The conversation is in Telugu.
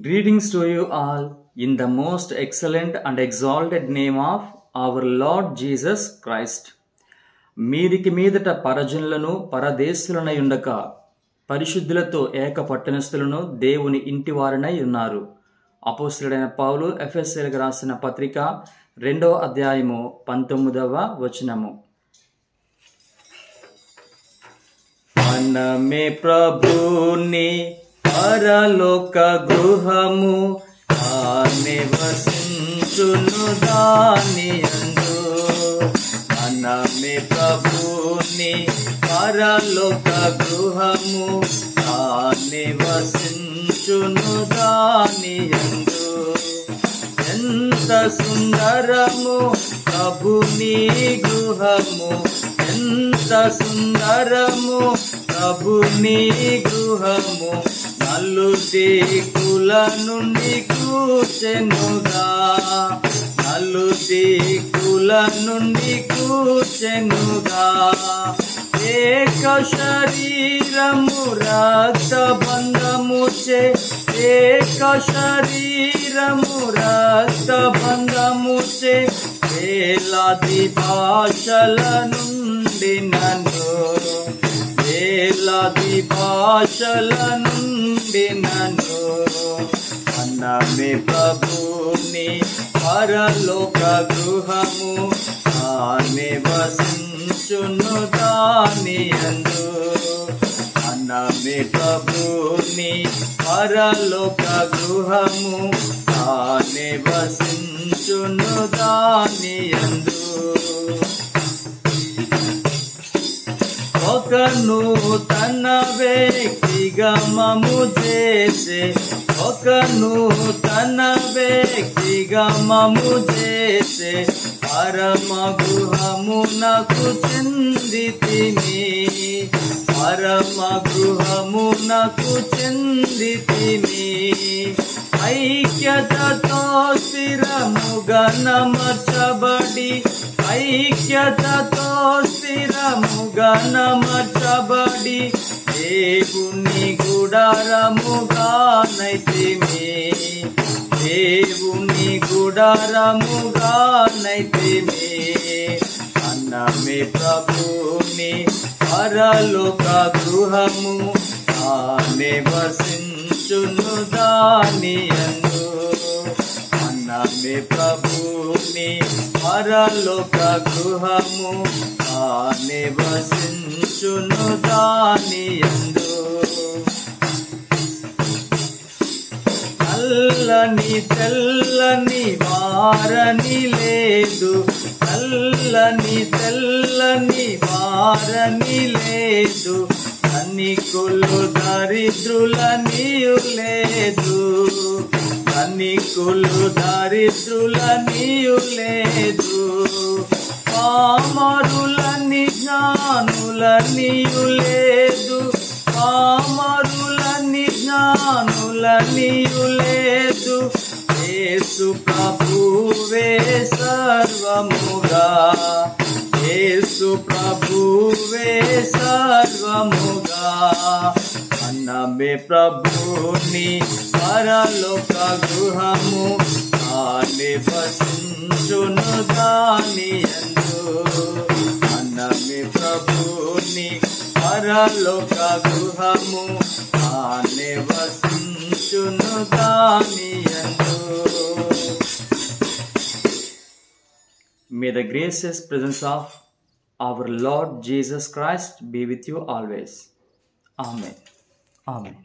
Greetings to you all in the most excellent and exalted name of our Lord Jesus Christ. మీదికి మీదట పరజనులను పరదేశులనై ఉండక పరిశుద్ధులతో ఏక పట్టణస్థులను దేవుని ఇంటి వారినై ఉన్నారు. అపోస్తలుడైన పౌలు ఎఫెసీయులకు రాసిన పత్రిక 2వ అధ్యాయము 19వ వచనము. మనమే ప్రభుని పరలోక గృహము తానే వసించును దానియందు. మనమే ప్రభుని పరలోక గృహము తానే వసించును దానియందు. ఎంత సుందరము ప్రభుని గృహము, ఎంత సుందరము ప్రభుని గృహము, నలుదిక్కుల నుండి కూర్చెనుగా, నలుదిక్కుల నుండి కూర్చెనుగా. ఏక శరీరము రక్త బంధముచే, ఏక శరీరము రక్త బంధముచే, వేలాది భాషల నుండి నన్ను, వేలాది భాషల నుండి నన్ను. మనమే ప్రభుని పరలోక గృహము తానే వసించును దానియందు. మనమే ప్రభుని పరలోక గృహము తానే వసించును దానియందు. ఒక నూతన వ్యక్తిగమము చేసే, ఒక నూతన వ్యక్తిగమము చేసే, పరమ గృహమునకు చెందితిని, పరమ గృహమునకు చెందితిని. ఐక్యతతో స్థిరముగా నమర్చబడి, ఐక్యతతో స్థిరముగా నమర్చబడి, దేవుని గుడారముగా నైతిమి, దేవుని గుడారముగా నైతిమి. మనమే ప్రభుని పరలోక గృహము తానే వసించును దానియందు. మనమే ప్రభుని పరలోక గృహము తానే వసించును దానియందు. నల్లని తెల్లని వారని లేదు, నల్లని తెల్లని వారని లేదు, ధనికులు దరిద్రులనియు లేదు, ధనికులు దరిద్రులనియు లేదు, పామరులని జ్ఞానులనియు లేదు, పామరులని జ్ఞానులనియు లేదు. యేసు ప్రభువే సర్వముగా, యేసు ప్రభువే సర్వముగా. మనమే ప్రభుని పరలోక గృహము తానే వసించును దానియందు. మనమే ప్రభుని పరలోక గృహము తానే వసించును దానియందు. May the gracious presence of our Lord Jesus Christ be with you always. Amen. Amen.